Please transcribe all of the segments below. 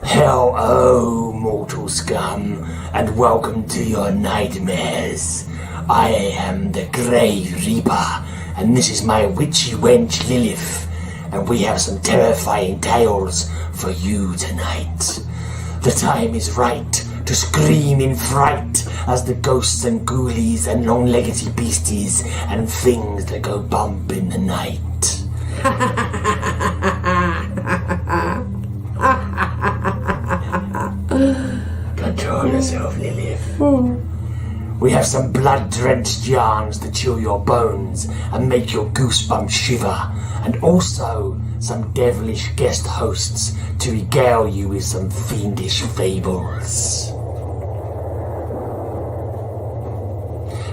Hello, mortal scum, and welcome to your nightmares. I am the Grey Reaper, and this is my witchy wench Lilith, and we have some terrifying tales for you tonight. The time is right to scream in fright as the ghosts and ghoulies and long-leggedy beasties and things that go bump in the night. Control yourself, Lilith. We have some blood-drenched yarns to chill your bones and make your goosebumps shiver, and also some devilish guest hosts to regale you with some fiendish fables.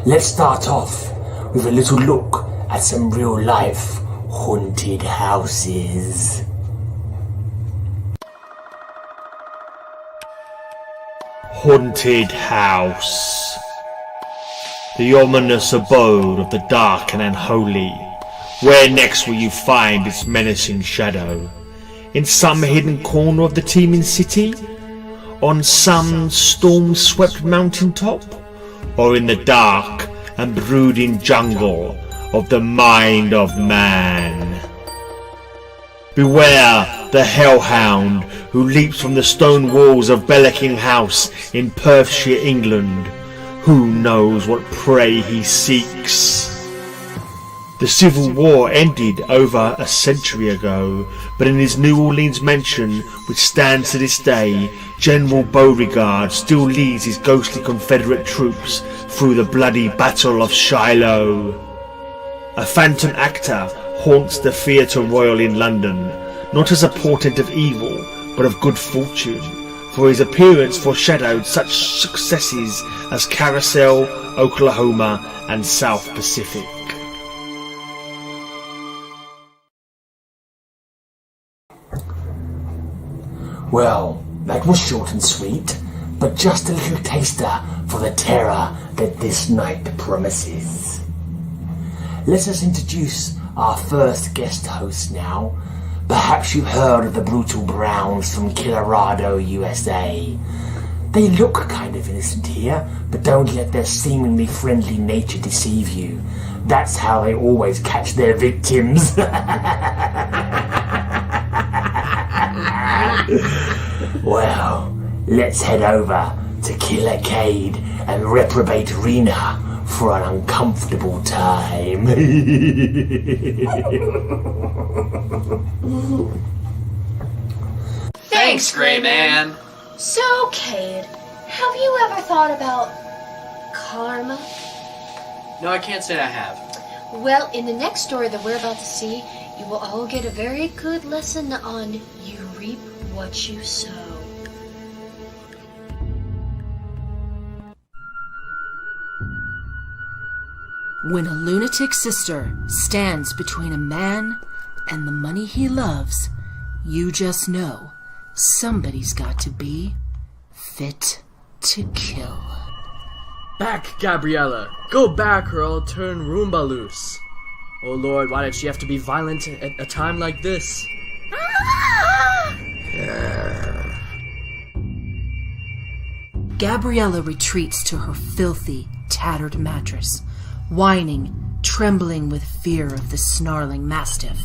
Let's start off with a little look at some real-life haunted houses. Haunted house. The ominous abode of the dark and unholy. Where next will you find its menacing shadow? In some hidden corner of the teeming city? On some storm-swept mountaintop? Or in the dark and brooding jungle of the mind of man? Beware the hellhound who leaps from the stone walls of Bellicking House in Perthshire, England. Who knows what prey he seeks? The Civil War ended over a century ago, but in his New Orleans mansion, which stands to this day, General Beauregard still leads his ghostly Confederate troops through the bloody Battle of Shiloh. A phantom actor haunts the Theatre Royal in London, not as a portent of evil, but of good fortune, for his appearance foreshadowed such successes as Carousel, Oklahoma, and South Pacific. Well, that was short and sweet, but just a little taster for the terror that this night promises. Let us introduce our first guest host now. Perhaps you've heard of the Brutal Browns from Colorado, USA. They look kind of innocent here, but don't let their seemingly friendly nature deceive you. That's how they always catch their victims. Well, let's head over to Killer Kade and Reprobate Rina for an uncomfortable time. Thanks, Greyman. So, Kade, have you ever thought about karma? No, I can't say I have. Well, in the next story that we're about to see, you will all get a very good lesson on you reap what you sow. When a lunatic sister stands between a man and the money he loves, you just know somebody's got to be fit to kill. Back, Gabriella! Go back or I'll turn Roomba loose. Oh Lord, why did she have to be violent at a time like this? Gabriella retreats to her filthy, tattered mattress, whining, trembling with fear of the snarling mastiff.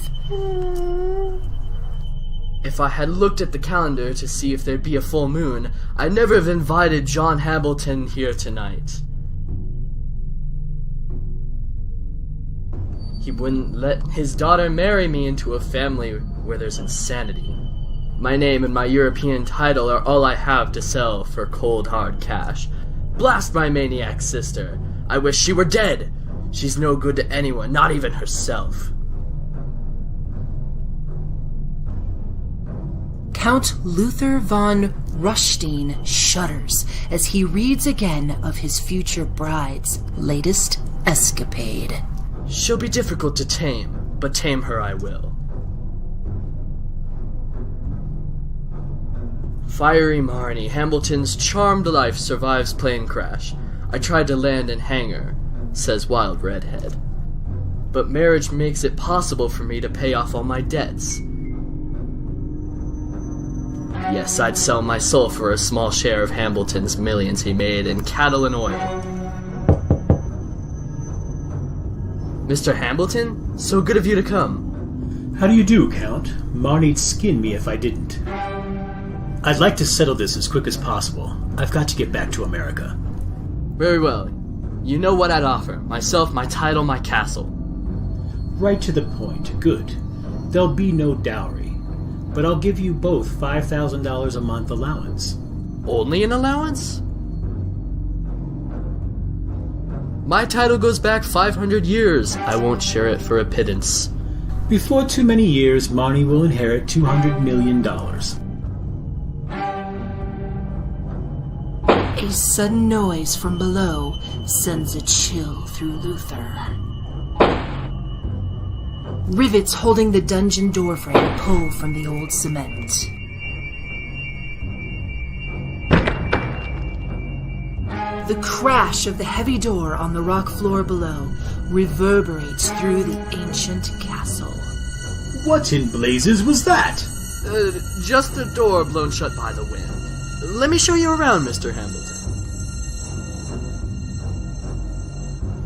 If I had looked at the calendar to see if there'd be a full moon, I'd never have invited John Hamilton here tonight. He wouldn't let his daughter marry me into a family where there's insanity. My name and my European title are all I have to sell for cold hard cash. Blast my maniac sister! I wish she were dead! She's no good to anyone, not even herself. Count Luther von Rushstein shudders as he reads again of his future bride's latest escapade. She'll be difficult to tame, but tame her I will. Fiery Marnie, Hamilton's charmed life survives plane crash. I tried to land and hang her, says Wild Redhead. But marriage makes it possible for me to pay off all my debts. Yes, I'd sell my soul for a small share of Hambleton's millions he made in cattle and oil. Mr. Hambleton? So good of you to come. How do you do, Count? Marnie'd skin me if I didn't. I'd like to settle this as quick as possible. I've got to get back to America. Very well. You know what I'd offer. Myself, my title, my castle. Right to the point. Good. There'll be no dowry. But I'll give you both $5,000 a month allowance. Only an allowance? My title goes back 500 years. I won't share it for a pittance. Before too many years, Marnie will inherit $200 million. A sudden noise from below sends a chill through Luther. Rivets holding the dungeon doorframe pull from the old cement. The crash of the heavy door on the rock floor below reverberates through the ancient castle. What in blazes was that? Just the door blown shut by the wind. Let me show you around, Mr. Hambleton.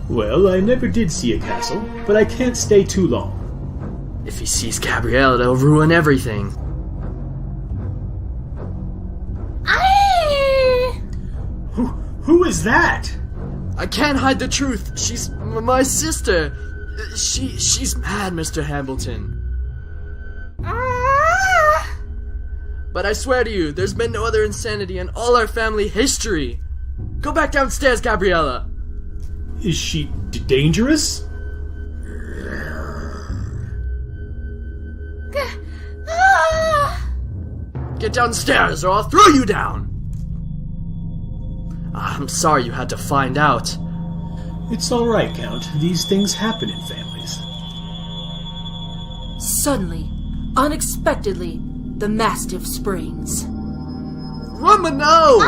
Well, I never did see a castle, but I can't stay too long. If he sees Gabrielle, it'll ruin everything. Who is that? I can't hide the truth. She's my sister. She's mad, Mr. Hambleton. But I swear to you, there's been no other insanity in all our family history. Go back downstairs, Gabriella. Is she dangerous? Get downstairs or I'll throw you down. I'm sorry you had to find out. It's all right, Count. These things happen in families. Suddenly, unexpectedly, the Mastiff springs. Rumba, no!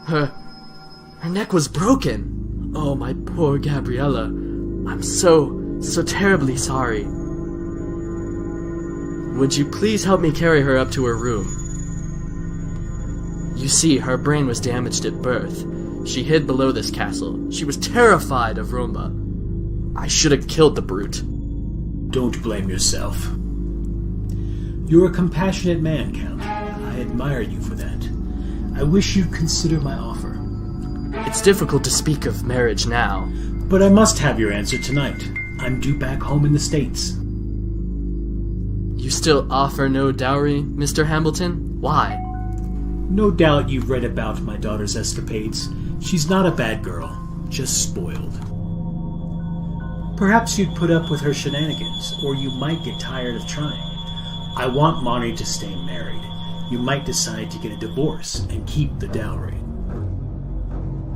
Her neck was broken. Oh, my poor Gabriella. I'm so terribly sorry. Would you please help me carry her up to her room? You see, her brain was damaged at birth. She hid below this castle. She was terrified of Rumba. I should have killed the brute. Don't blame yourself. You're a compassionate man, Count. I admire you for that. I wish you'd consider my offer. It's difficult to speak of marriage now. But I must have your answer tonight. I'm due back home in the States. You still offer no dowry, Mr. Hambleton? Why? No doubt you've read about my daughter's escapades. She's not a bad girl, just spoiled. Perhaps you'd put up with her shenanigans, or you might get tired of trying. I want Marnie to stay married. You might decide to get a divorce and keep the dowry.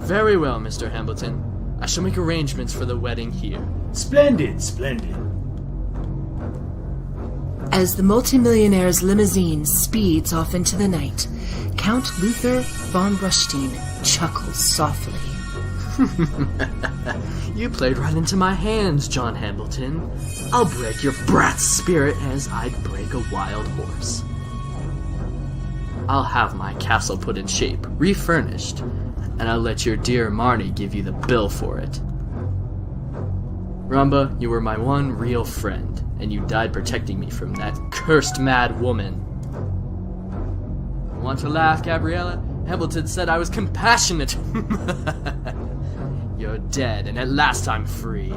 Very well, Mr. Hambleton. I shall make arrangements for the wedding here. Splendid, splendid. As the multimillionaire's limousine speeds off into the night, Count Luther von Brustein chuckles softly. You played right into my hands, John Hambleton. I'll break your brat's spirit as I'd break a wild horse. I'll have my castle put in shape, refurnished, and I'll let your dear Marnie give you the bill for it. Rumba, you were my one real friend, and you died protecting me from that cursed mad woman. Want to laugh, Gabriella? Hambleton said I was compassionate. You're dead, and at last I'm free.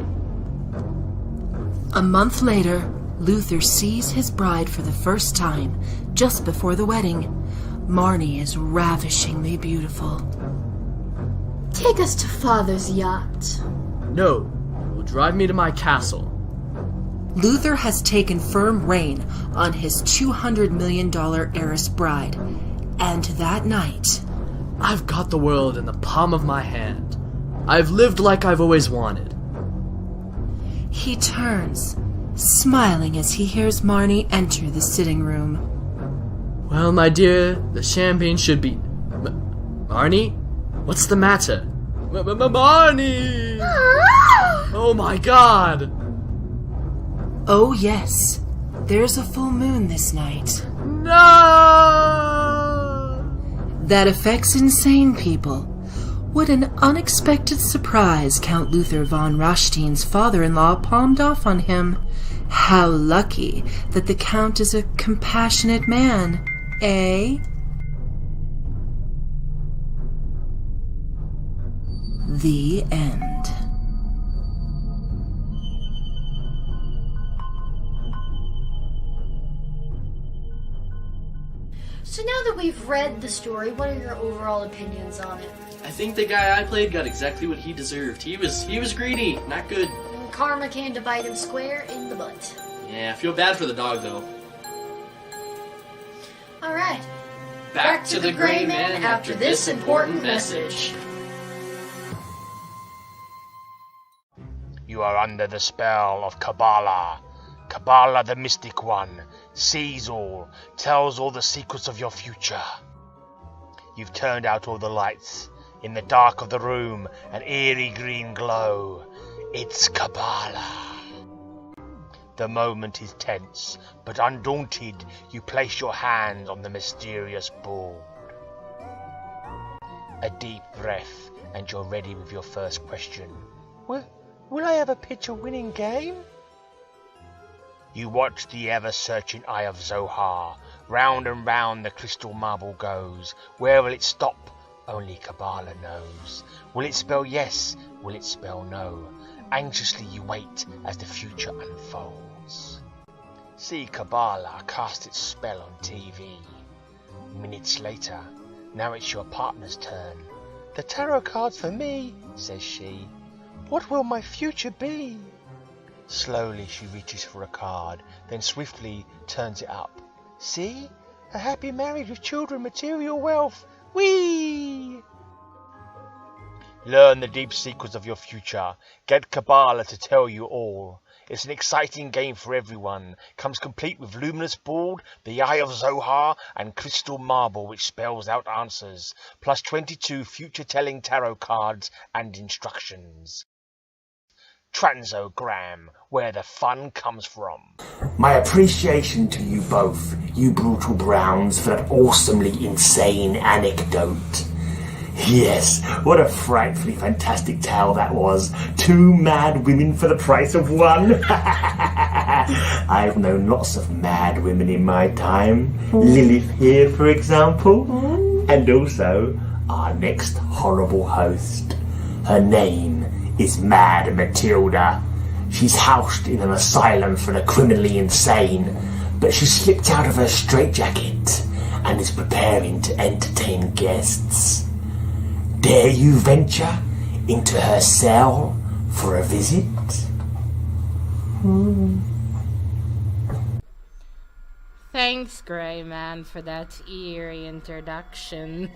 A month later, Luther sees his bride for the first time, just before the wedding. Marnie is ravishingly beautiful. Take us to Father's yacht. No, you will drive me to my castle. Luther has taken firm rein on his $200 million heiress bride, and that night... I've got the world in the palm of my hand. I've lived like I've always wanted. He turns, smiling as he hears Marnie enter the sitting room. Well, my dear, the champagne should be... Marnie? What's the matter? Marnie! Oh my god! Oh yes, there's a full moon this night. No! That affects insane people. What an unexpected surprise Count Luther von Rostein's father-in-law palmed off on him. How lucky that the Count is a compassionate man, eh? The end. So now that we've read the story, what are your overall opinions on it? I think the guy I played got exactly what he deserved. He was greedy, not good. Karma came to bite him square in the butt. Yeah, I feel bad for the dog though. Alright. Back to the Gray Man after this important message. You are under the spell of Kabbalah. Kabbalah, the mystic one, sees all, tells all the secrets of your future. You've turned out all the lights. In the dark of the room, an eerie green glow. It's Kabbalah. The moment is tense, but undaunted, you place your hand on the mysterious board. A deep breath, and you're ready with your first question. Will I ever pitch a winning game? You watch the ever-searching eye of Zohar. Round and round the crystal marble goes. Where will it stop? Only Kabbalah knows. Will it spell yes? Will it spell no? Anxiously you wait as the future unfolds. See Kabbalah cast its spell on TV. Minutes later, now it's your partner's turn. The tarot cards for me, says she. What will my future be? Slowly she reaches for a card, then swiftly turns it up. See? A happy marriage with children, material wealth. Whee! Learn the deep secrets of your future. Get Kabbalah to tell you all. It's an exciting game for everyone. Comes complete with luminous board, the Eye of Zohar, and crystal marble which spells out answers, plus 22 future-telling tarot cards and instructions. Transogram, where the fun comes from. My appreciation to you both, you brutal Browns, for that awesomely insane anecdote. Yes, what a frightfully fantastic tale that was. 2 mad women for the price of 1. I've known lots of mad women in my time. Lilith here, for example. And also, our next horrible host. Her name is Mad Matilda. She's housed in an asylum for the criminally insane, but she slipped out of her straitjacket and is preparing to entertain guests. Dare you venture into her cell for a visit? Thanks, Gray Man, for that eerie introduction.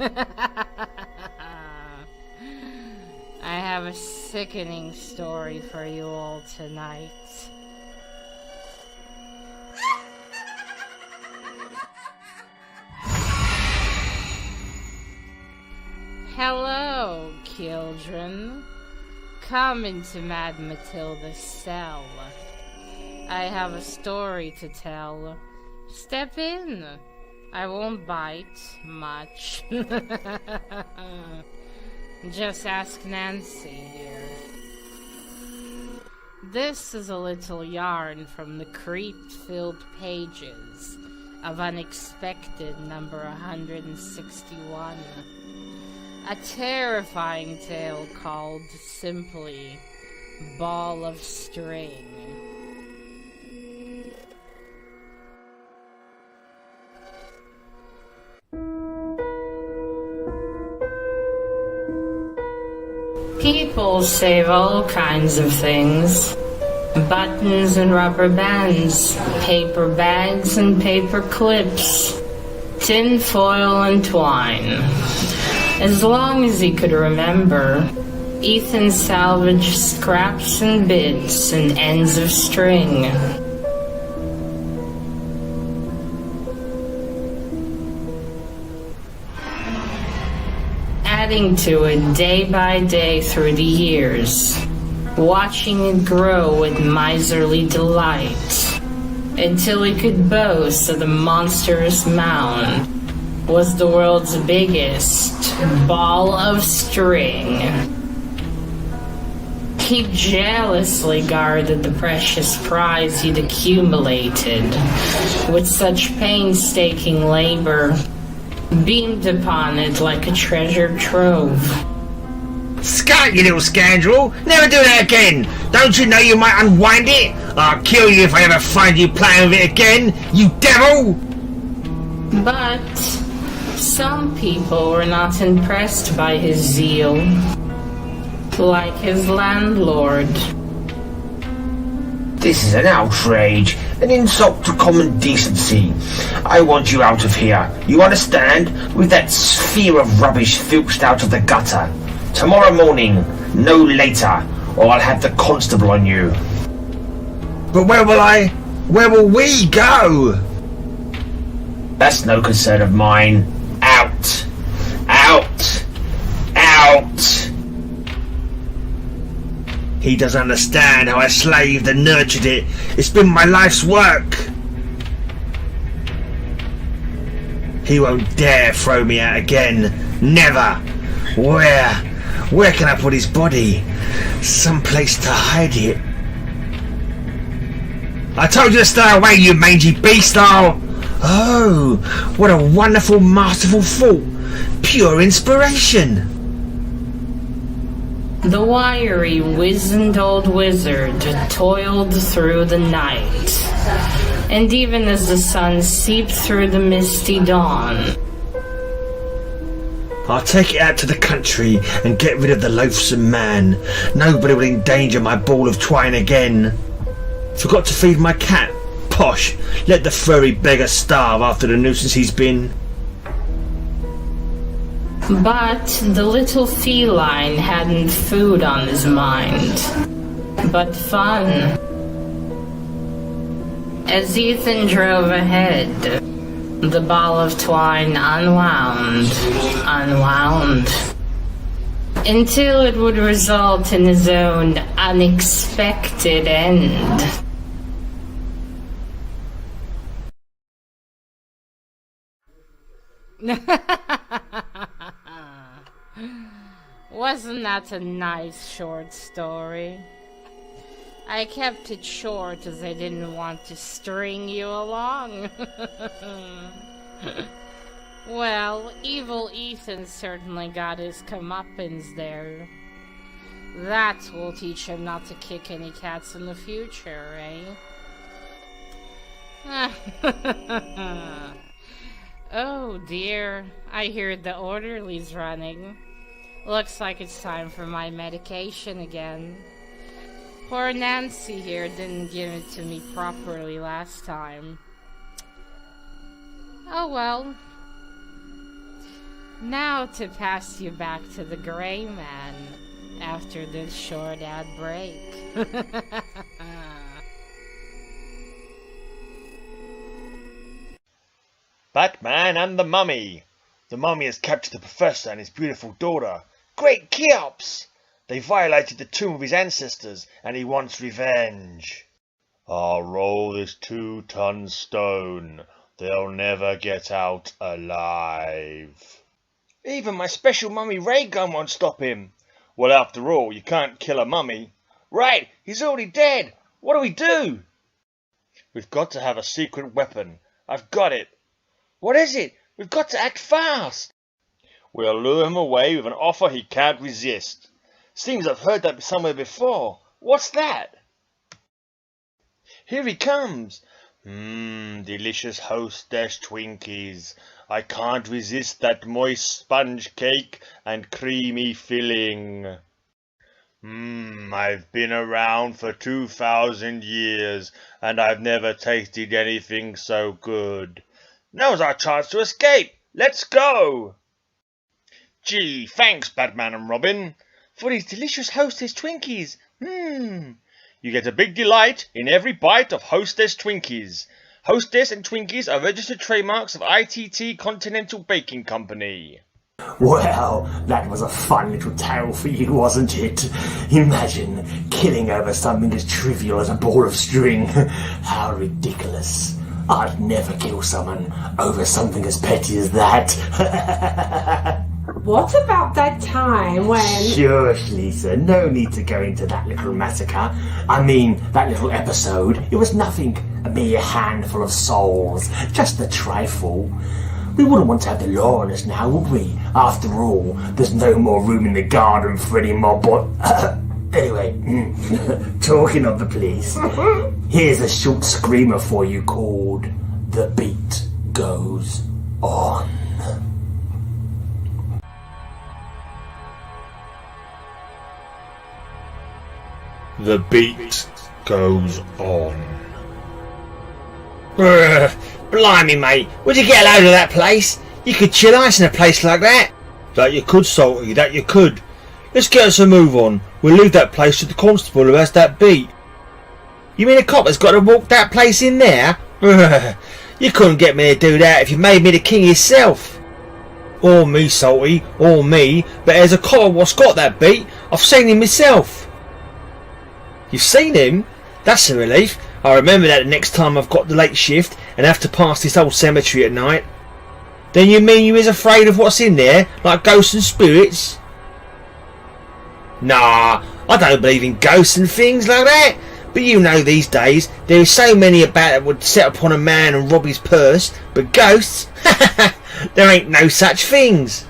I have a sickening story for you all tonight. Hello, children. Come into Mad Matilda's cell. I have a story to tell. Step in. I won't bite much. Just ask Nancy here. This is a little yarn from the creep-filled pages of Unexpected number 161. A terrifying tale called simply Ball of String. People save all kinds of things. Buttons and rubber bands, paper bags and paper clips, tin foil and twine. As long as he could remember, Ethan salvaged scraps and bits and ends of string. Adding to it day by day through the years. watching it grow with miserly delight, until he could boast that the monstrous mound was the world's biggest ball of string. He jealously guarded the precious prize he'd accumulated with such painstaking labor, beamed upon it like a treasure trove. Scout, you little scoundrel! Never do that again! Don't you know you might unwind it? I'll kill you if I ever find you playing with it again, you devil! But some people were not impressed by his zeal, like his landlord. This is an outrage, an insult to common decency. I want you out of here, you understand? With that sphere of rubbish filched out of the gutter. Tomorrow morning, no later, or I'll have the constable on you. But where will we go? That's no concern of mine. Out! Out! Out! He doesn't understand how I slaved and nurtured it. It's been my life's work. He won't dare throw me out again. Never. Where can I put his body? Some place to hide it. I told you to stay away, you mangy beast! Oh, what a wonderful, masterful thought. Pure inspiration. The wiry, wizened old wizard toiled through the night, and even as the sun seeped through the misty dawn, I'll take it out to the country and get rid of the loathsome man. Nobody will endanger my ball of twine again. Forgot to feed my cat? Posh, let the furry beggar starve after the nuisance he's been. but the little feline hadn't food on his mind, but fun. As Ethan drove ahead, the ball of twine unwound, until it would result in his own unexpected end. Wasn't that a nice short story? I kept it short as I didn't want to string you along. Well, evil Ethan certainly got his comeuppance there. That will teach him not to kick any cats in the future, eh? Oh dear, I hear the orderly's running. Looks like it's time for my medication again. Poor Nancy here didn't give it to me properly last time. Oh well. Now to pass you back to the Greyman after this short ad break. Batman and the Mummy. The Mummy has captured the Professor and his beautiful daughter. Great Cheops! They violated the tomb of his ancestors, and he wants revenge. I'll roll this 2-ton stone. They'll never get out alive. Even my special mummy ray gun won't stop him. Well, after all, you can't kill a mummy. Right, he's already dead. What do we do? We've got to have a secret weapon. I've got it. What is it? We've got to act fast. We'll lure him away with an offer he can't resist. Seems I've heard that somewhere before. What's that? Here he comes. Delicious hostess Twinkies. I can't resist that moist sponge cake and creamy filling. I've been around for 2,000 years and I've never tasted anything so good. Now's our chance to escape. Let's go. Gee, thanks Batman and Robin for these delicious Hostess Twinkies. You get a big delight in every bite of Hostess Twinkies. Hostess and Twinkies are registered trademarks of ITT Continental Baking Company. Well, that was a fun little tale for you, wasn't it? Imagine killing over something as trivial as a ball of string. How ridiculous. I'd never kill someone over something as petty as that. What about that time when... Shush, Lisa. No need to go into that little massacre. I mean, that little episode. It was nothing. A mere handful of souls. Just a trifle. We wouldn't want to have the law on us now, would we? After all, there's no more room in the garden for any more Anyway, talking of the police, here's a short screamer for you called The Beat Goes On. The beat goes on. Blimey, mate, would you get a load of that place? You could chill ice in a place like that. That you could, Salty, that you could. Let's get us a move on. We'll leave that place to the constable who has that beat. You mean a cop has got to walk that place in there? You couldn't get me to do that if you made me the king yourself. Or me, Salty, or me, but there's a cop what's got that beat. I've seen him myself. You've seen him? That's a relief. I'll remember that the next time I've got the late shift and have to pass this old cemetery at night. Then you mean you is afraid of what's in there, like ghosts and spirits? Nah, I don't believe in ghosts and things like that. But you know these days, there is so many about that would set upon a man and rob his purse. But ghosts? There ain't no such things.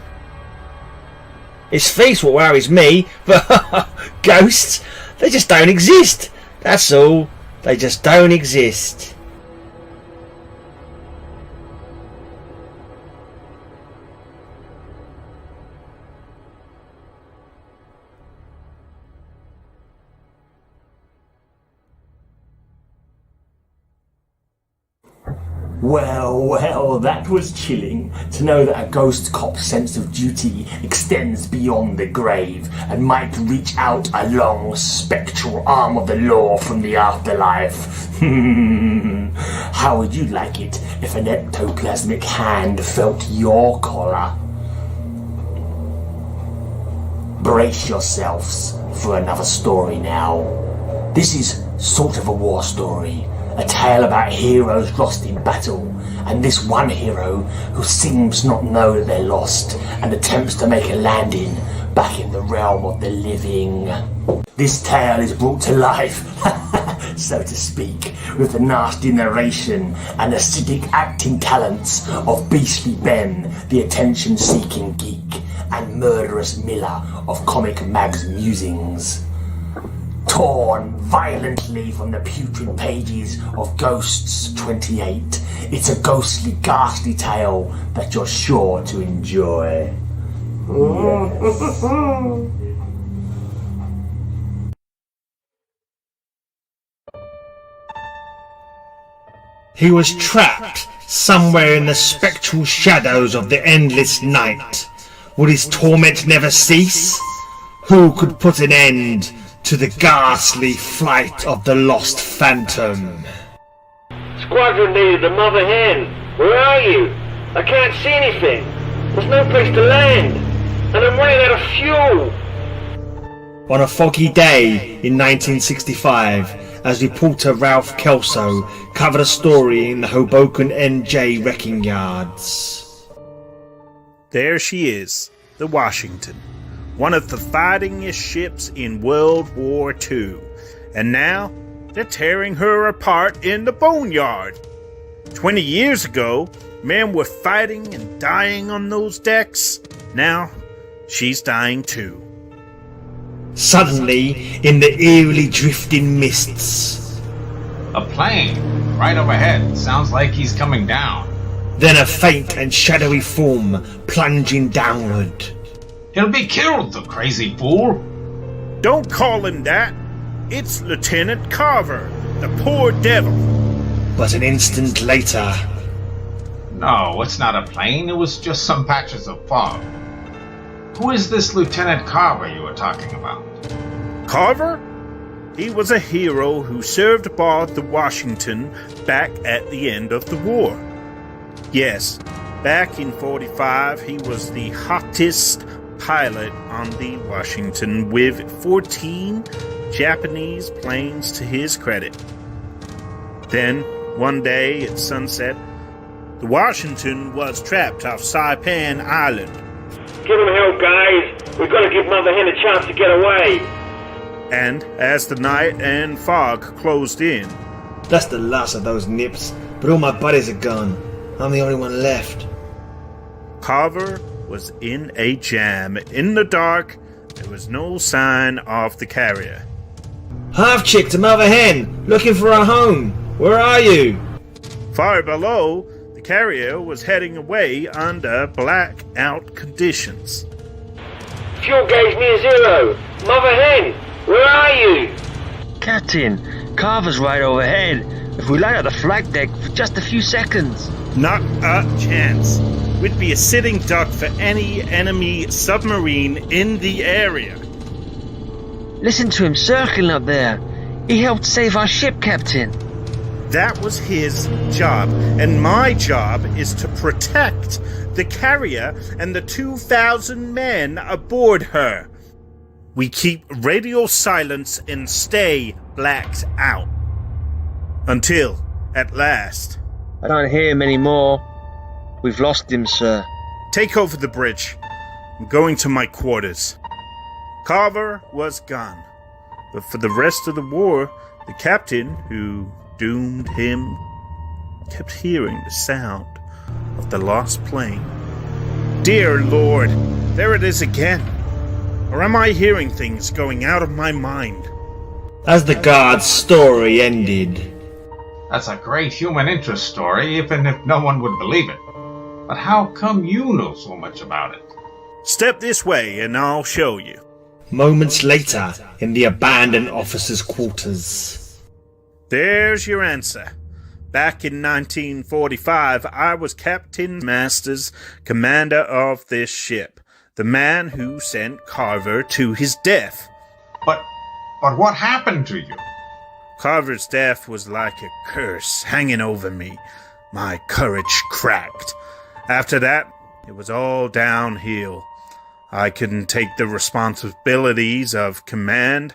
It's feast what worries me, but ghosts? They just don't exist. That's all. They just don't exist. Well, that was chilling to know that a ghost cop's sense of duty extends beyond the grave and might reach out a long, spectral arm of the law from the afterlife. How would you like it if an ectoplasmic hand felt your collar? Brace yourselves for another story now. This is sort of a war story. A tale about heroes lost in battle, and this one hero who seems not know that they're lost and attempts to make a landing back in the realm of the living. This tale is brought to life, so to speak, with the nasty narration and acidic acting talents of Beastly Ben, the attention-seeking geek, and Murderous Miller of Comic Mag's Musings. Torn violently from the putrid pages of Ghosts 28, it's a ghostly, ghastly tale that you're sure to enjoy. Yes. He was trapped somewhere in the spectral shadows of the endless night. Would his torment never cease? Who could put an end to the ghastly flight of the lost phantom? Squadron needed the mother hen. Where are you? I can't see anything. There's no place to land. And I'm running out of fuel. On a foggy day in 1965, as reporter Ralph Kelso covered a story in the Hoboken NJ wrecking yards. There she is, the Washington, one of the fightingest ships in World War II, and now they're tearing her apart in the boneyard. 20 years ago, men were fighting and dying on those decks. Now, she's dying too. Suddenly, in the eerily drifting mists, a plane, right overhead. Sounds like he's coming down. Then a faint and shadowy form plunging downward. He'll be killed, the crazy fool. Don't call him that. It's Lieutenant Carver, the poor devil. But an instant later... No, it's not a plane. It was just some patches of fog. Who is this Lieutenant Carver you were talking about? Carver? He was a hero who served aboard the Washington back at the end of the war. Yes, Back in 45, he was the hottest pilot on the Washington with 14 Japanese planes to his credit. Then, one day at sunset, the Washington was trapped off Saipan Island. Give him help, guys. We've got to give Mother Hen a chance to get away. And as the night and fog closed in... That's the last of those nips, but all my buddies are gone. I'm the only one left. Carver was in a jam. In the dark, there was no sign of the carrier. Half-chick to Mother Hen, looking for a home. Where are you? Far below, the carrier was heading away under blackout conditions. Fuel gauge near zero. Mother Hen, where are you? Captain, Carver's right overhead. If we light up the flight deck for just a few seconds. Not a chance. We'd be a sitting duck for any enemy submarine in the area. Listen to him circling up there. He helped save our ship, Captain. That was his job, and my job is to protect the carrier and the 2,000 men aboard her. We keep radio silence and stay blacked out. Until, at last... I don't hear him anymore. We've lost him, sir. Take over the bridge. I'm going to my quarters. Carver was gone. But for the rest of the war, the captain who doomed him kept hearing the sound of the lost plane. Dear Lord, there it is again. Or am I hearing things going out of my mind? As the guard's story ended. That's a great human interest story, even if no one would believe it. But how come you know so much about it? Step this way and I'll show you. Moments later, in the abandoned officers' quarters. There's your answer. Back in 1945, I was Captain Masters, commander of this ship. The man who sent Carver to his death. But what happened to you? Carver's death was like a curse hanging over me. My courage cracked. After that, it was all downhill. I couldn't take the responsibilities of command.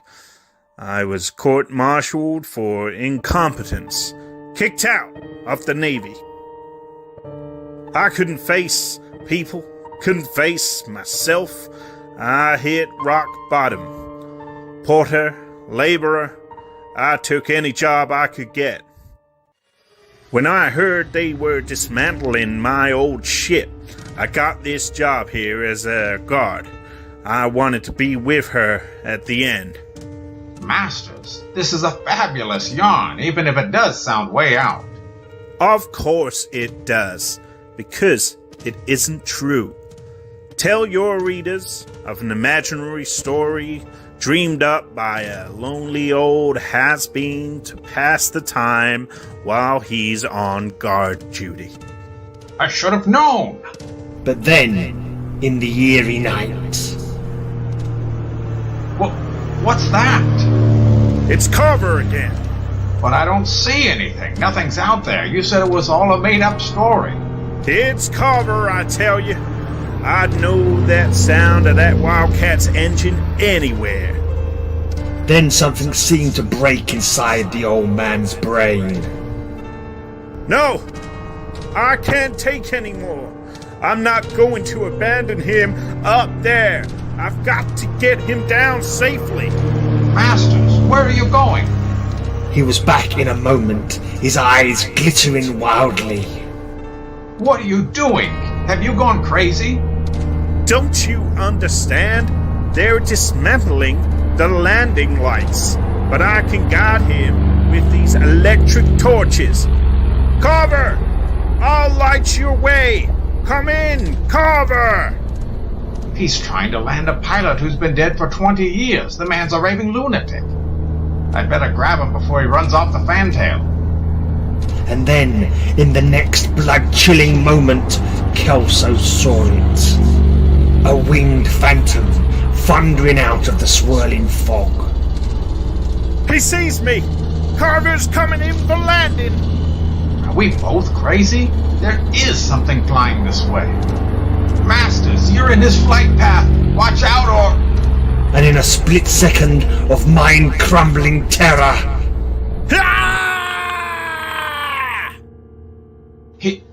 I was court-martialed for incompetence, kicked out of the Navy. I couldn't face people, couldn't face myself. I hit rock bottom. Porter, laborer, I took any job I could get. When I heard they were dismantling my old ship, I got this job here as a guard. I wanted to be with her at the end. Masters, this is a fabulous yarn, even if it does sound way out. Of course it does, because it isn't true. Tell your readers of an imaginary story dreamed up by a lonely old has-been to pass the time while he's on guard duty. I should have known. But then, in the eerie night... What's that? It's Carver again. But I don't see anything. Nothing's out there. You said it was all a made-up story. It's Carver, I tell you. I'd know that sound of that Wildcat's engine anywhere. Then something seemed to break inside the old man's brain. No! I can't take any more. I'm not going to abandon him up there. I've got to get him down safely. Masters, where are you going? He was back in a moment, his eyes glittering wildly. What are you doing? Have you gone crazy? Don't you understand? They're dismantling the landing lights, but I can guide him with these electric torches. Carver! I'll light your way! Come in, Carver! He's trying to land a pilot who's been dead for 20 years. The man's a raving lunatic. I'd better grab him before he runs off the fantail. And then, in the next blood-chilling moment, Kelso saw it. A winged phantom thundering out of the swirling fog. He sees me! Carver's coming in for landing! Are we both crazy? There is something flying this way. Masters, you're in his flight path. Watch out or... And in a split second of mind-crumbling terror...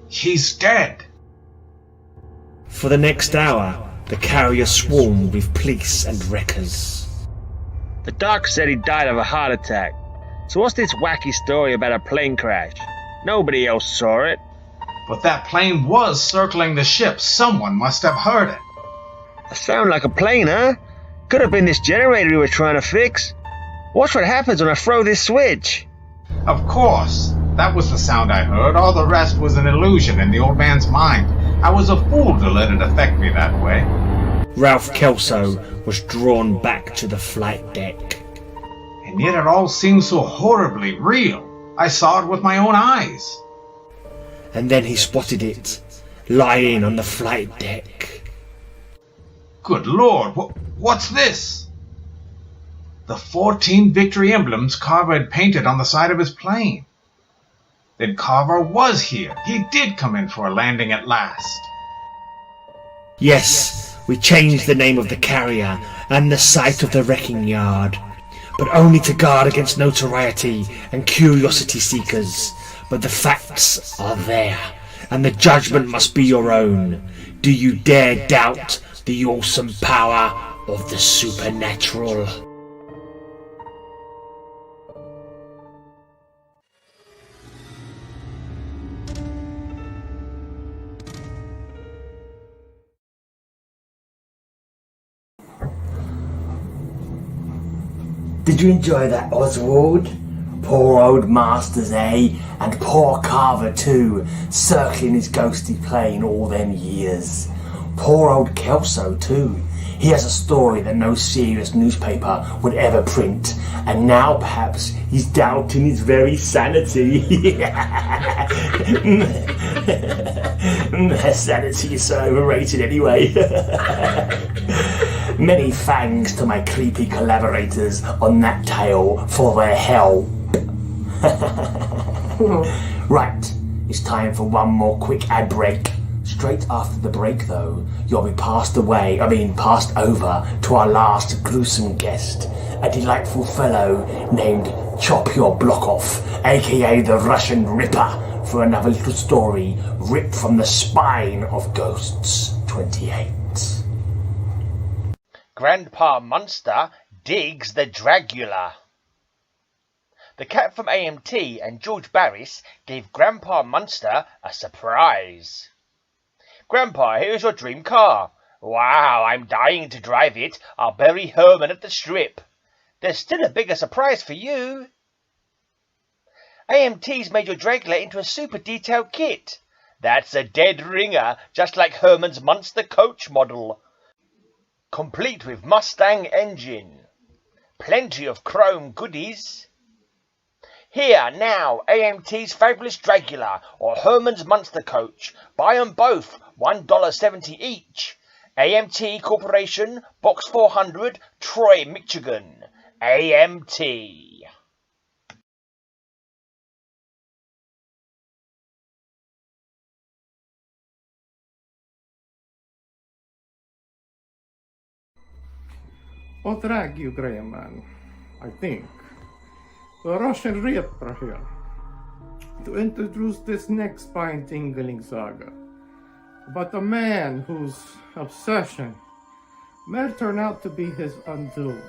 He's dead. For the next hour, the carrier swarmed with police and wreckers. The doc said he died of a heart attack. So what's this wacky story about a plane crash? Nobody else saw it. But that plane was circling the ship. Someone must have heard it. That sounded like a plane, huh? Could have been this generator we were trying to fix. Watch what happens when I throw this switch. Of course. That was the sound I heard. All the rest was an illusion in the old man's mind. I was a fool to let it affect me that way. Ralph Kelso was drawn back to the flight deck. And yet it all seemed so horribly real. I saw it with my own eyes. And then he spotted it, lying on the flight deck. Good Lord, what's this? The 14 victory emblems Carver had painted on the side of his plane. Then Carver was here. He did come in for a landing at last. Yes, we changed the name of the carrier and the site of the wrecking yard, but only to guard against notoriety and curiosity seekers. But the facts are there, and the judgment must be your own. Do you dare doubt the awesome power of the supernatural? Did you enjoy that, Oswald? Poor old Masters, eh? And poor Carver too, circling his ghostly plane all them years. Poor old Kelso too. He has a story that no serious newspaper would ever print, and now perhaps he's doubting his very sanity. Sanity is so overrated anyway. Many thanks to my creepy collaborators on that tale for their help. Right, it's time for one more quick ad break. Straight after the break though, you'll be passed over to our last gruesome guest, a delightful fellow named Chop Your Block Off, aka the Russian Ripper, for another little story ripped from the spine of Ghosts 28. Grandpa Munster digs the Dragula. The cat from AMT and George Barris gave Grandpa Munster a surprise. Grandpa, here's your dream car. Wow, I'm dying to drive it. I'll bury Herman at the strip. There's still a bigger surprise for you. AMT's made your Dragula into a super detailed kit. That's a dead ringer, just like Herman's Munster coach model. Complete with Mustang engine. Plenty of chrome goodies. Here, now, AMT's Fabulous Dragula or Herman's Munster Coach. Buy them both, $1.70 each. AMT Corporation, Box 400, Troy, Michigan. AMT. What drag you, Greyman? I think. The Russian Ripper here, to introduce this next spine-tingling saga about a man whose obsession may turn out to be his undoing.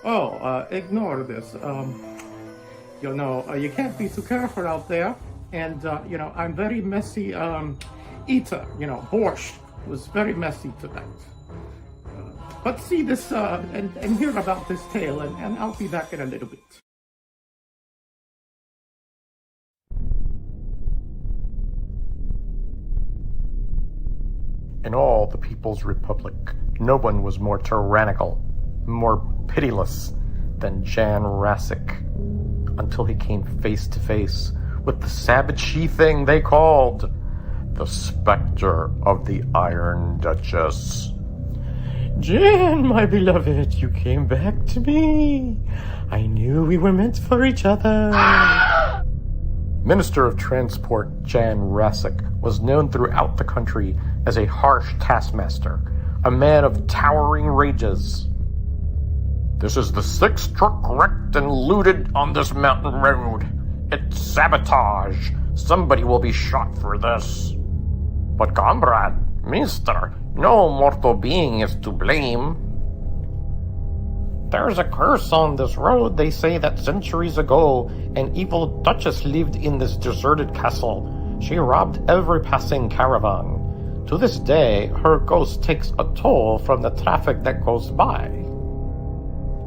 Oh, ignore this. You can't be too careful out there, and I'm very messy eater. Borscht was very messy tonight. But see this and hear about this tale, and I'll be back in a little bit. In all the People's Republic, no one was more tyrannical, more pitiless than Jan Rassic, until he came face to face with the savage she-thing they called the Spectre of the Iron Duchess. Jan, my beloved, you came back to me. I knew we were meant for each other. Minister of Transport Jan Rasek was known throughout the country as a harsh taskmaster, a man of towering rages. This is the 6th truck wrecked and looted on this mountain road. It's sabotage. Somebody will be shot for this. But comrade, mister, no mortal being is to blame. There's a curse on this road. They say that centuries ago, an evil duchess lived in this deserted castle. She robbed every passing caravan. To this day, her ghost takes a toll from the traffic that goes by.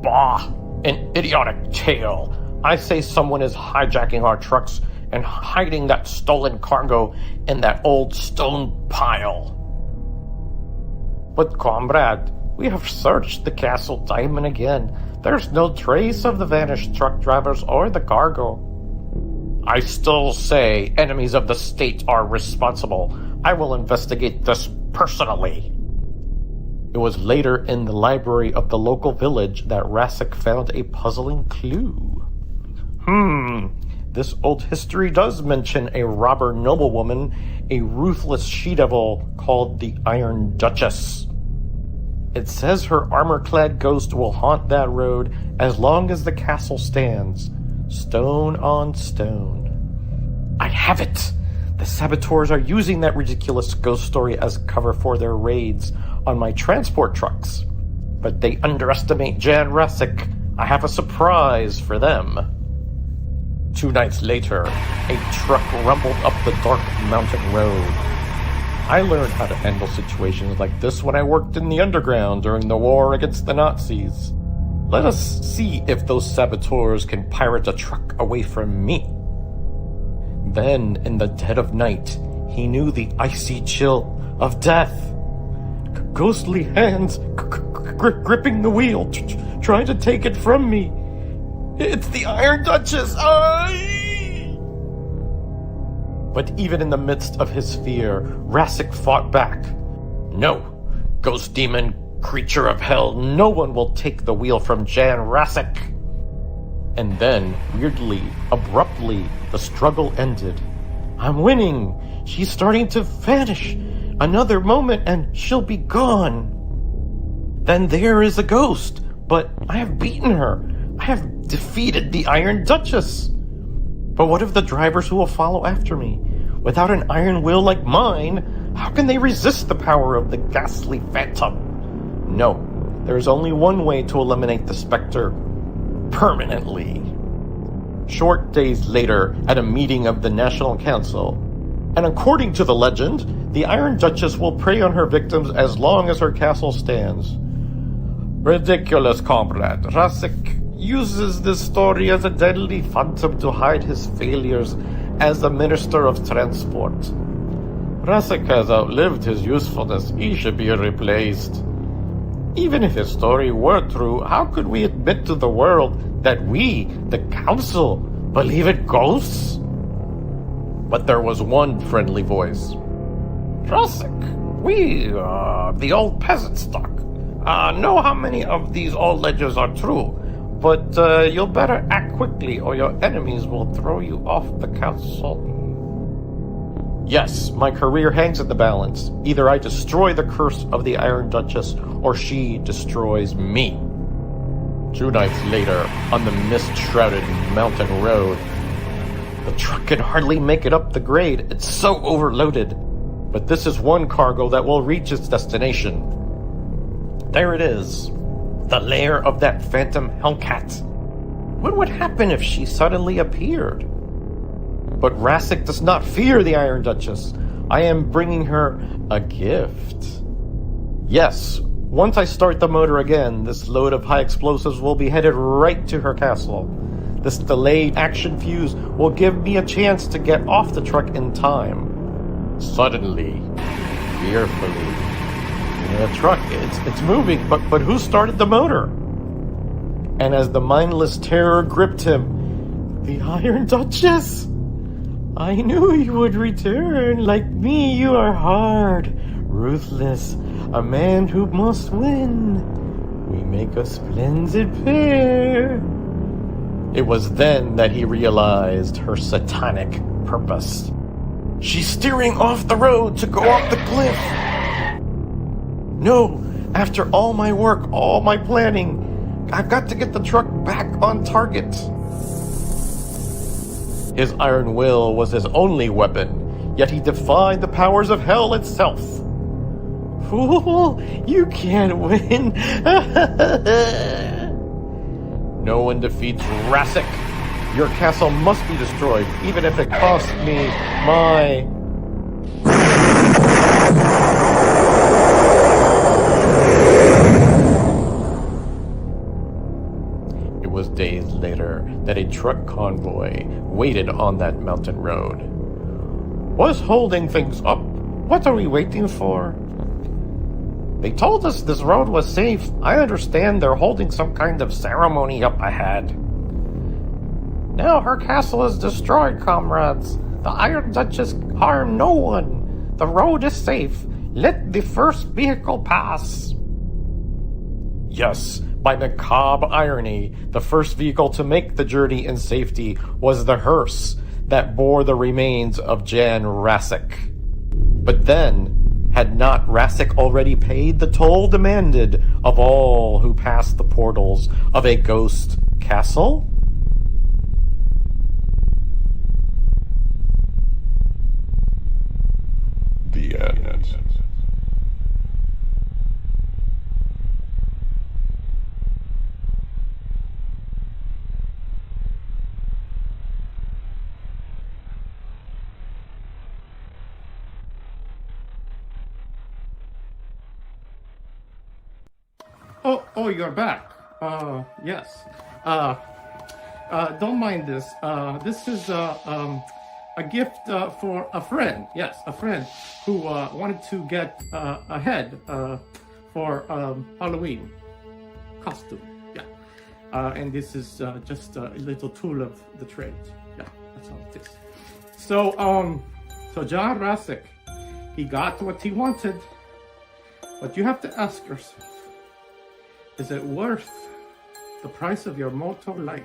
Bah! An idiotic tale. I say someone is hijacking our trucks and hiding that stolen cargo in that old stone pile. But comrade, we have searched the castle time and again. There's no trace of the vanished truck drivers or the cargo. I still say enemies of the state are responsible. I will investigate this personally. It was later in the library of the local village that Rasek found a puzzling clue. This old history does mention a robber noblewoman, a ruthless she-devil called the Iron Duchess. It says her armor-clad ghost will haunt that road as long as the castle stands, stone on stone. I have it! The saboteurs are using that ridiculous ghost story as cover for their raids on my transport trucks. But they underestimate Jan Rasek. I have a surprise for them. 2 nights later, a truck rumbled up the dark mountain road. I learned how to handle situations like this when I worked in the underground during the war against the Nazis. Let us see if those saboteurs can pirate a truck away from me. Then, in the dead of night, he knew the icy chill of death. Ghostly hands gripping the wheel, trying to take it from me. It's the Iron Duchess! But even in the midst of his fear, Rasek fought back. No, ghost demon, creature of hell, no one will take the wheel from Jan Rasek. And then, weirdly, abruptly, the struggle ended. I'm winning! She's starting to vanish! Another moment and she'll be gone! Then there is a ghost, but I have beaten her. I have defeated the Iron Duchess. But what of the drivers who will follow after me? Without an iron will like mine, how can they resist the power of the ghastly phantom? No, there is only one way to eliminate the specter permanently. Short days later, at a meeting of the National Council, and according to the legend, the Iron Duchess will prey on her victims as long as her castle stands. Ridiculous, comrade. Rasek uses this story as a deadly phantom to hide his failures as the Minister of Transport. Rasek has outlived his usefulness. He should be replaced. Even if his story were true, how could we admit to the world that we, the Council, believe in ghosts? But there was one friendly voice. Rasek, we, the old peasant stock, know how many of these old legends are true. But you'll better act quickly or your enemies will throw you off the council. Yes, my career hangs in the balance. Either I destroy the curse of the Iron Duchess or she destroys me. 2 nights later, on the mist-shrouded mountain road, the truck can hardly make it up the grade. It's so overloaded. But this is one cargo that will reach its destination. There it is. The lair of that phantom Hellcat. What would happen if she suddenly appeared? But Rasek does not fear the Iron Duchess. I am bringing her a gift. Yes, once I start the motor again, this load of high explosives will be headed right to her castle. This delayed action fuse will give me a chance to get off the truck in time. Suddenly, fearfully, the truck, it's moving, but who started the motor? And as the mindless terror gripped him, the Iron Duchess! I knew you would return. Like me, you are hard, ruthless, a man who must win. We make a splendid pair. It was then that he realized her satanic purpose. She's steering off the road to go off the cliff. No, after all my work, all my planning, I've got to get the truck back on target. His iron will was his only weapon, yet he defied the powers of hell itself. Fool, you can't win. No one defeats Rassic. Your castle must be destroyed, even if it costs me my... It was days later that a truck convoy waited on that mountain road. What's holding things up? What are we waiting for? They told us this road was safe. I understand they're holding some kind of ceremony up ahead. Now her castle is destroyed, comrades. The Iron Duchess harmed no one. The road is safe. Let the first vehicle pass. Yes, by macabre irony, the first vehicle to make the journey in safety was the hearse that bore the remains of Jan Rassic. But then, had not Rassic already paid the toll demanded of all who passed the portals of a ghost castle? The end. Oh, you're back. Yes. Don't mind this. This is a gift for a friend. Yes, a friend who wanted to get a head for Halloween costume. Yeah. And this is just a little tool of the trade. Yeah, that's all it is. So John Rassic, he got what he wanted, but you have to ask yourself, is it worth the price of your mortal life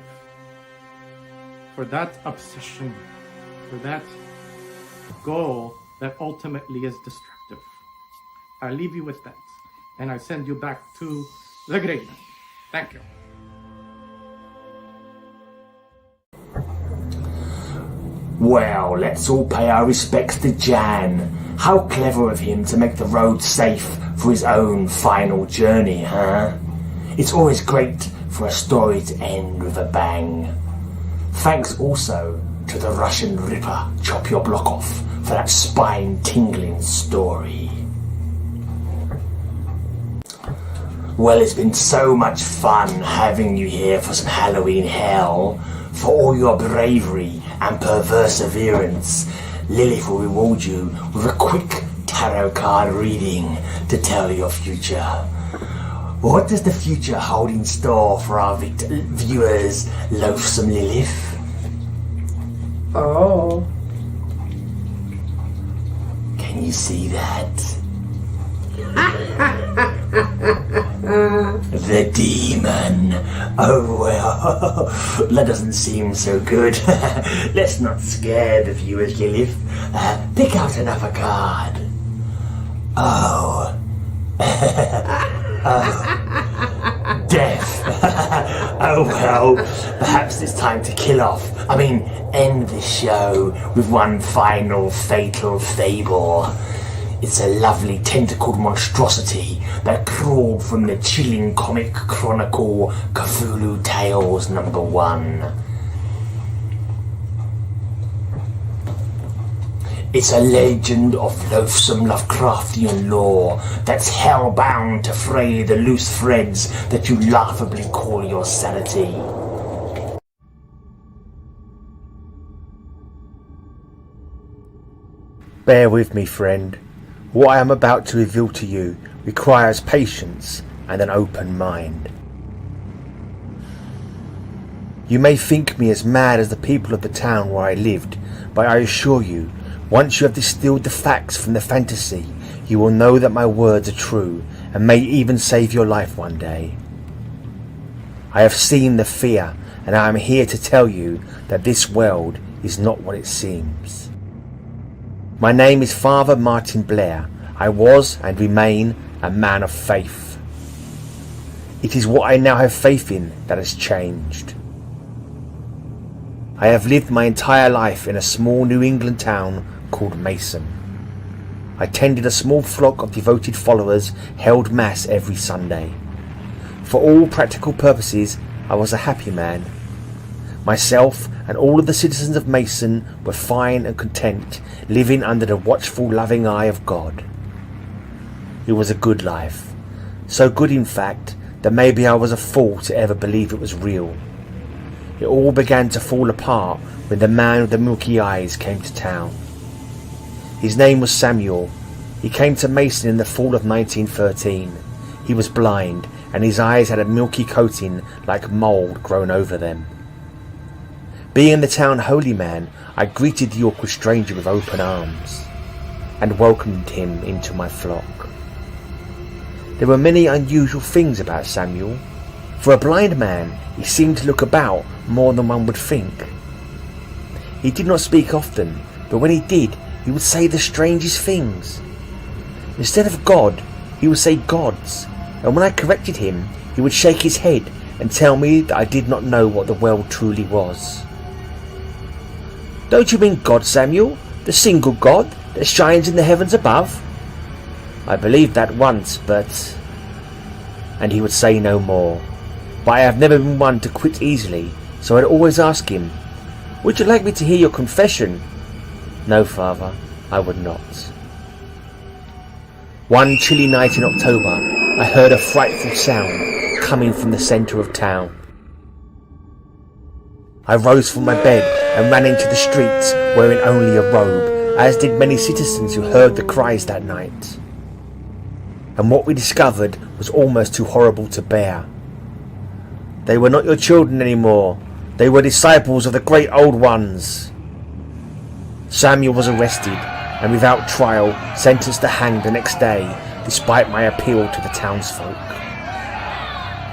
for that obsession, for that goal that ultimately is destructive? I leave you with that, and I send you back to the greyman. Thank you. Well, let's all pay our respects to Jan. How clever of him to make the road safe for his own final journey, huh? It's always great for a story to end with a bang. Thanks also to the Russian Ripper Chop Your Block Off for that spine-tingling story. Well, it's been so much fun having you here for some Halloween hell. For all your bravery and perseverance, Lilith will reward you with a quick tarot card reading to tell your future. What does the future hold in store for our viewers, Loathsome Lilith? Oh. Can you see that? The demon. Oh well, that doesn't seem so good. Let's not scare the viewers, Lilith. Pick out another card. Oh. Death. Oh well, perhaps it's time to end the show with one final fatal fable. It's a lovely tentacled monstrosity that crawled from the chilling comic chronicle Cthulhu Tales #1. It's a legend of loathsome Lovecraftian lore that's hell-bound to fray the loose threads that you laughably call your sanity. Bear with me, friend. What I am about to reveal to you requires patience and an open mind. You may think me as mad as the people of the town where I lived, but I assure you, once you have distilled the facts from the fantasy, you will know that my words are true and may even save your life one day. I have seen the fear and I am here to tell you that this world is not what it seems. My name is Father Martin Blair. I was and remain a man of faith. It is what I now have faith in that has changed. I have lived my entire life in a small New England town called Mason. I tended a small flock of devoted followers, held mass every Sunday. For all practical purposes, I was a happy man. Myself and all of the citizens of Mason were fine and content, living under the watchful, loving eye of God. It was a good life. So good, in fact, that maybe I was a fool to ever believe it was real. It all began to fall apart when the man with the milky eyes came to town. His name was Samuel. He came to Mason in the fall of 1913. He was blind, and his eyes had a milky coating like mould grown over them. Being the town holy man, I greeted the awkward stranger with open arms and welcomed him into my flock. There were many unusual things about Samuel. For a blind man, he seemed to look about more than one would think. He did not speak often, but when he did, he would say the strangest things. Instead of God, he would say gods, and when I corrected him, he would shake his head and tell me that I did not know what the world truly was. "Don't you mean God, Samuel? The single God that shines in the heavens above?" I believed that once, but... And he would say no more. But I have never been one to quit easily, so I'd always ask him, "Would you like me to hear your confession?" "No, Father, I would not." One chilly night in October, I heard a frightful sound coming from the centre of town. I rose from my bed and ran into the streets wearing only a robe, as did many citizens who heard the cries that night. And what we discovered was almost too horrible to bear. They were not your children anymore. They were disciples of the great old ones. Samuel was arrested and without trial sentenced to hang the next day, despite my appeal to the townsfolk.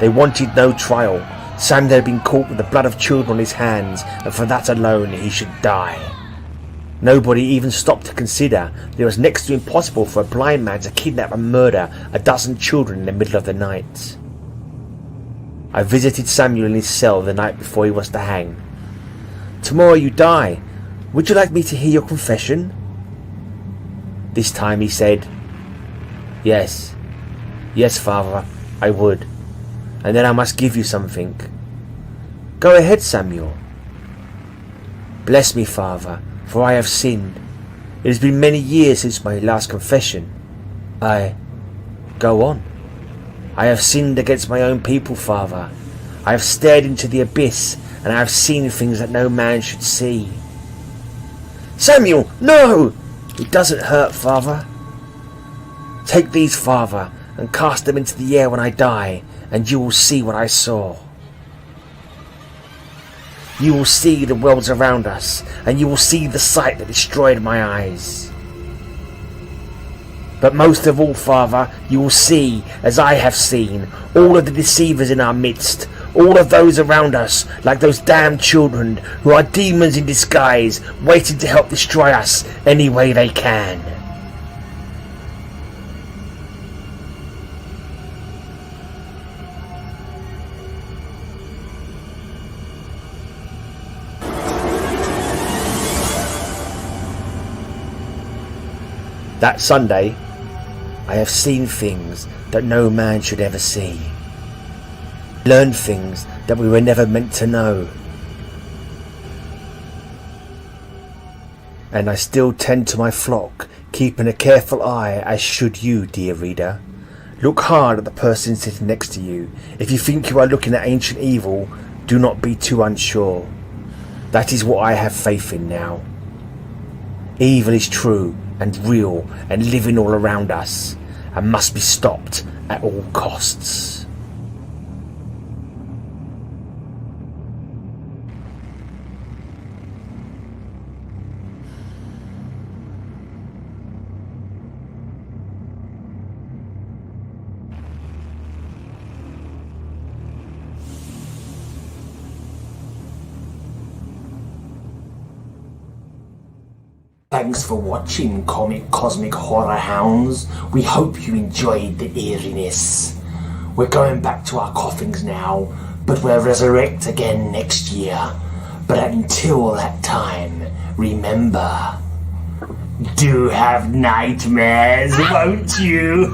They wanted no trial. Samuel had been caught with the blood of children on his hands, and for that alone he should die. Nobody even stopped to consider that it was next to impossible for a blind man to kidnap and murder a dozen children in the middle of the night. I visited Samuel in his cell the night before he was to hang. "Tomorrow you die. Would you like me to hear your confession?" This time he said, "Yes. Yes, Father, I would. And then I must give you something." "Go ahead, Samuel." "Bless me, Father, for I have sinned. It has been many years since my last confession. Go on. I have sinned against my own people, Father. I have stared into the abyss, and I have seen things that no man should see." "Samuel, no! It doesn't hurt, Father." "Take these, Father, and cast them into the air when I die, and you will see what I saw. You will see the worlds around us, and you will see the sight that destroyed my eyes. But most of all, Father, you will see, as I have seen, all of the deceivers in our midst, all of those around us, like those damned children who are demons in disguise, waiting to help destroy us any way they can." That Sunday, I have seen things that no man should ever see. Learned things that we were never meant to know. And I still tend to my flock, keeping a careful eye, as should you, dear reader. Look hard at the person sitting next to you. If you think you are looking at ancient evil, do not be too unsure. That is what I have faith in now. Evil is true and real and living all around us, and must be stopped at all costs. Thanks for watching, Cosmic Horror Hounds. We hope you enjoyed the eeriness. We're going back to our coffins now, but we'll resurrect again next year. But until that time, remember, do have nightmares, won't you?